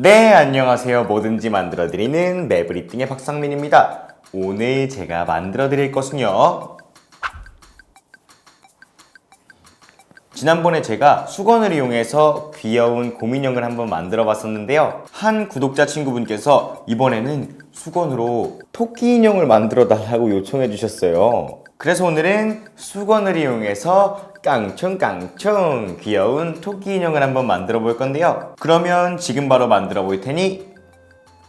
네, 안녕하세요. 뭐든지 만들어드리는 매브리띵의 박상민입니다. 오늘 제가 만들어드릴 것은요. 지난번에 제가 수건을 이용해서 귀여운 곰인형을 한번 만들어 봤었는데요. 한 구독자 친구분께서 이번에는 수건으로 토끼 인형을 만들어 달라고 요청해 주셨어요. 그래서 오늘은 수건을 이용해서 깡충깡충 귀여운 토끼 인형을 한번 만들어 볼 건데요. 그러면 지금 바로 만들어 볼 테니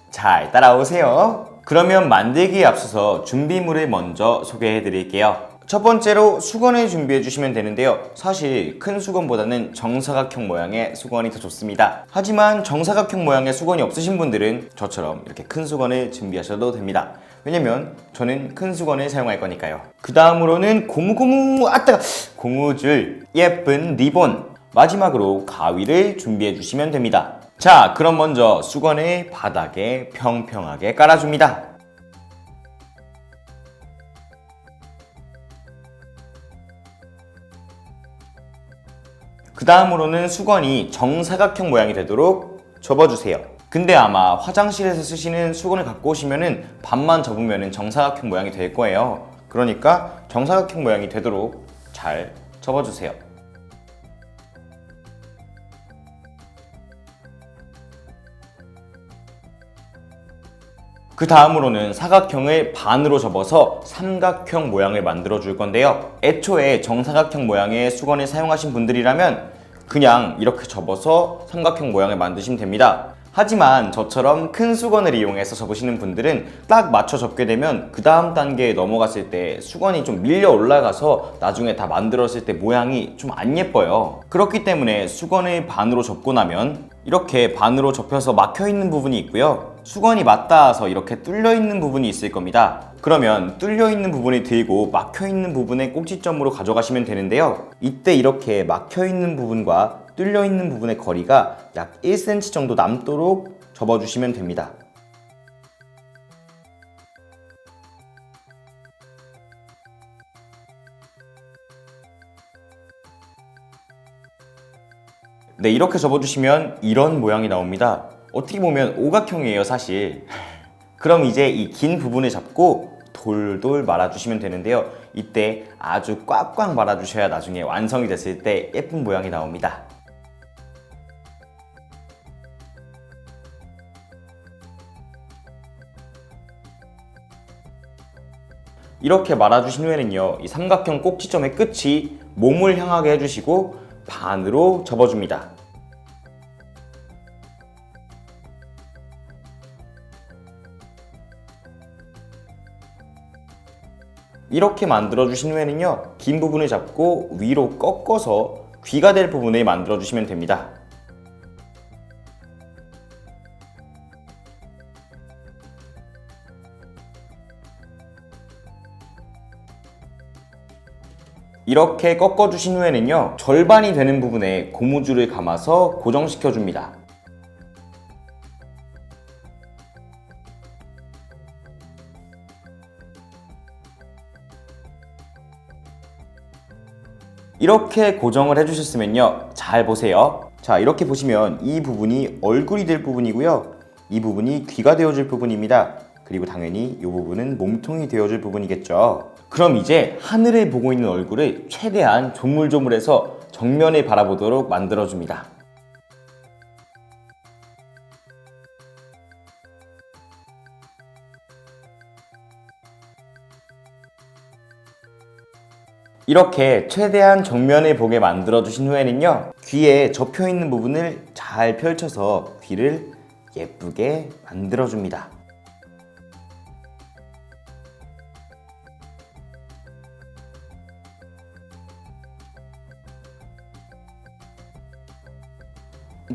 잘 따라오세요. 그러면 만들기에 앞서서 준비물을 먼저 소개해 드릴게요. 첫 번째로 수건을 준비해 주시면 되는데요. 사실 큰 수건보다는 정사각형 모양의 수건이 더 좋습니다. 하지만 정사각형 모양의 수건이 없으신 분들은 저처럼 이렇게 큰 수건을 준비하셔도 됩니다. 왜냐면 저는 큰 수건을 사용할 거니까요. 그 다음으로는 고무줄, 예쁜 리본, 마지막으로 가위를 준비해 주시면 됩니다. 자, 그럼 먼저 수건을 바닥에 평평하게 깔아줍니다. 그 다음으로는 수건이 정사각형 모양이 되도록 접어주세요. 근데 아마 화장실에서 쓰시는 수건을 갖고 오시면은 반만 접으면 정사각형 모양이 될 거예요. 그러니까 정사각형 모양이 되도록 잘 접어주세요. 그 다음으로는 사각형을 반으로 접어서 삼각형 모양을 만들어 줄 건데요. 애초에 정사각형 모양의 수건을 사용하신 분들이라면 그냥 이렇게 접어서 삼각형 모양을 만드시면 됩니다. 하지만 저처럼 큰 수건을 이용해서 접으시는 분들은 딱 맞춰 접게 되면 그 다음 단계에 넘어갔을 때 수건이 좀 밀려 올라가서 나중에 다 만들었을 때 모양이 좀 안 예뻐요. 그렇기 때문에 수건을 반으로 접고 나면 이렇게 반으로 접혀서 막혀 있는 부분이 있고요. 수건이 맞닿아서 이렇게 뚫려 있는 부분이 있을 겁니다. 그러면 뚫려 있는 부분을 들고 막혀 있는 부분의 꼭지점으로 가져가시면 되는데요. 이때 이렇게 막혀 있는 부분과 뚫려 있는 부분의 거리가 약 1cm 정도 남도록 접어주시면 됩니다. 네, 이렇게 접어주시면 이런 모양이 나옵니다. 어떻게 보면 오각형이에요, 사실. 그럼 이제 이 긴 부분을 잡고 돌돌 말아주시면 되는데요. 이때 아주 꽉꽉 말아주셔야 나중에 완성이 됐을 때 예쁜 모양이 나옵니다. 이렇게 말아주신 후에는요, 이 삼각형 꼭지점의 끝이 몸을 향하게 해주시고 반으로 접어줍니다. 이렇게 만들어주신 후에는요, 긴 부분을 잡고 위로 꺾어서 귀가 될 부분을 만들어주시면 됩니다. 이렇게 꺾어주신 후에는요, 절반이 되는 부분에 고무줄을 감아서 고정시켜줍니다. 이렇게 고정을 해주셨으면요, 잘 보세요. 자, 이렇게 보시면 이 부분이 얼굴이 될 부분이고요, 이 부분이 귀가 되어줄 부분입니다. 그리고 당연히 이 부분은 몸통이 되어줄 부분이겠죠. 그럼 이제 하늘을 보고 있는 얼굴을 최대한 조물조물해서 정면을 바라보도록 만들어줍니다. 이렇게 최대한 정면을 보게 만들어주신 후에는요, 귀에 접혀있는 부분을 잘 펼쳐서 귀를 예쁘게 만들어줍니다.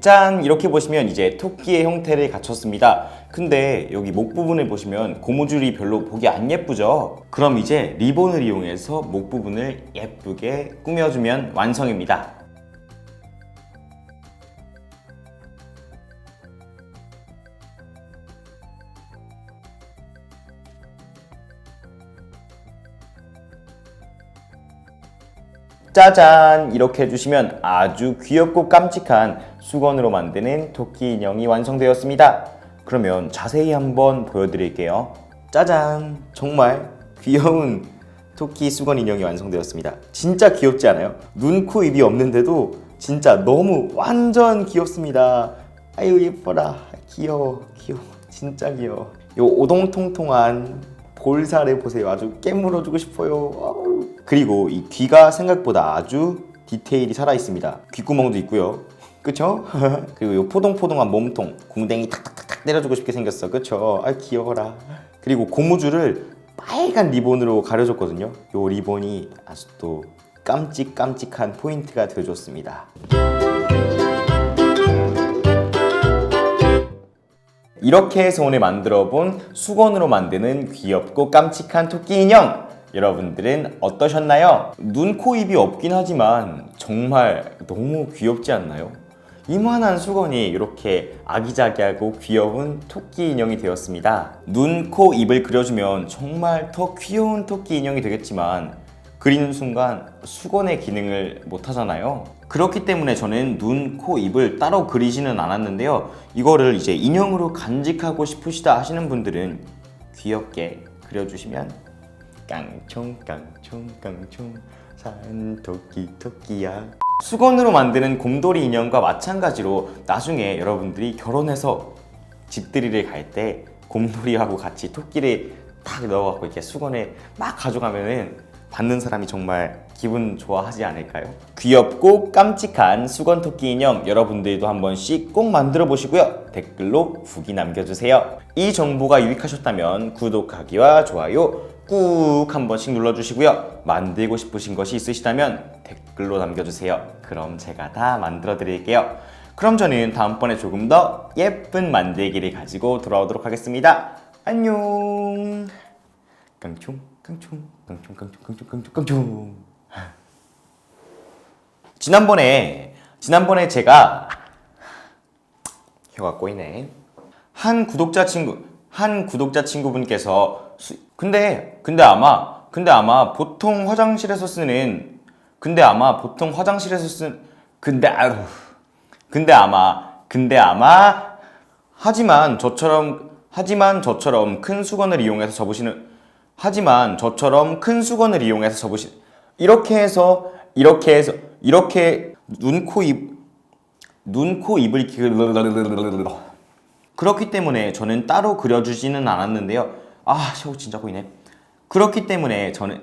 짠! 이렇게 보시면 이제 토끼의 형태를 갖췄습니다. 근데 여기 목 부분을 보시면 고무줄이 별로 보기 안 예쁘죠? 그럼 이제 리본을 이용해서 목 부분을 예쁘게 꾸며주면 완성입니다. 짜잔! 이렇게 해주시면 아주 귀엽고 깜찍한 수건으로 만드는 토끼 인형이 완성되었습니다. 그러면 자세히 한번 보여드릴게요. 짜잔! 정말 귀여운 토끼 수건 인형이 완성되었습니다. 진짜 귀엽지 않아요? 눈, 코, 입이 없는데도 진짜 너무 완전 귀엽습니다. 아유 예뻐라. 귀여워 진짜 귀여워. 요 오동통통한 볼살을 보세요. 아주 깨물어주고 싶어요. 그리고 이 귀가 생각보다 아주 디테일이 살아있습니다. 귓구멍도 있고요. 그쵸? 그리고 요 포동포동한 몸통, 궁뎅이 탁탁탁탁 때려주고 싶게 생겼어. 그쵸? 아 귀여워라. 그리고 고무줄을 빨간 리본으로 가려줬거든요. 요 리본이 아주 또 깜찍깜찍한 포인트가 되어줬습니다. 이렇게 해서 오늘 만들어본 수건으로 만드는 귀엽고 깜찍한 토끼 인형! 여러분들은 어떠셨나요? 눈, 코, 입이 없긴 하지만 정말 너무 귀엽지 않나요? 이만한 수건이 이렇게 아기자기하고 귀여운 토끼 인형이 되었습니다. 눈, 코, 입을 그려주면 정말 더 귀여운 토끼 인형이 되겠지만 그리는 순간 수건의 기능을 못 하잖아요. 그렇기 때문에 저는 눈, 코, 입을 따로 그리지는 않았는데요. 이거를 이제 인형으로 간직하고 싶으시다 하시는 분들은 귀엽게 그려주시면 깡총 산 토끼야. 수건으로 만드는 곰돌이 인형과 마찬가지로 나중에 여러분들이 결혼해서 집들이를 갈 때 곰돌이하고 같이 토끼를 딱 넣어갖고 이렇게 수건에 막 가져가면은 받는 사람이 정말 기분 좋아하지 않을까요? 귀엽고 깜찍한 수건 토끼 인형 여러분들도 한 번씩 꼭 만들어 보시고요. 댓글로 후기 남겨주세요. 이 정보가 유익하셨다면 구독하기와 좋아요 꾹 한 번씩 눌러주시고요. 만들고 싶으신 것이 있으시다면 댓글로 남겨주세요. 그럼 제가 다 만들어 드릴게요. 그럼 저는 다음번에 조금 더 예쁜 만들기를 가지고 돌아오도록 하겠습니다. 안녕. 깡총. 지난번에 제가 혀가 꼬이네. 한 구독자 친구분께서 근데 아마 보통 화장실에서 쓰는 하지만 저처럼 큰 수건을 이용해서 접으시는 이렇게 눈, 코, 입을 그렇기 때문에 저는 따로 그려주지는 않았는데요. 아, 혀 진짜 보이네. 그렇기 때문에 저는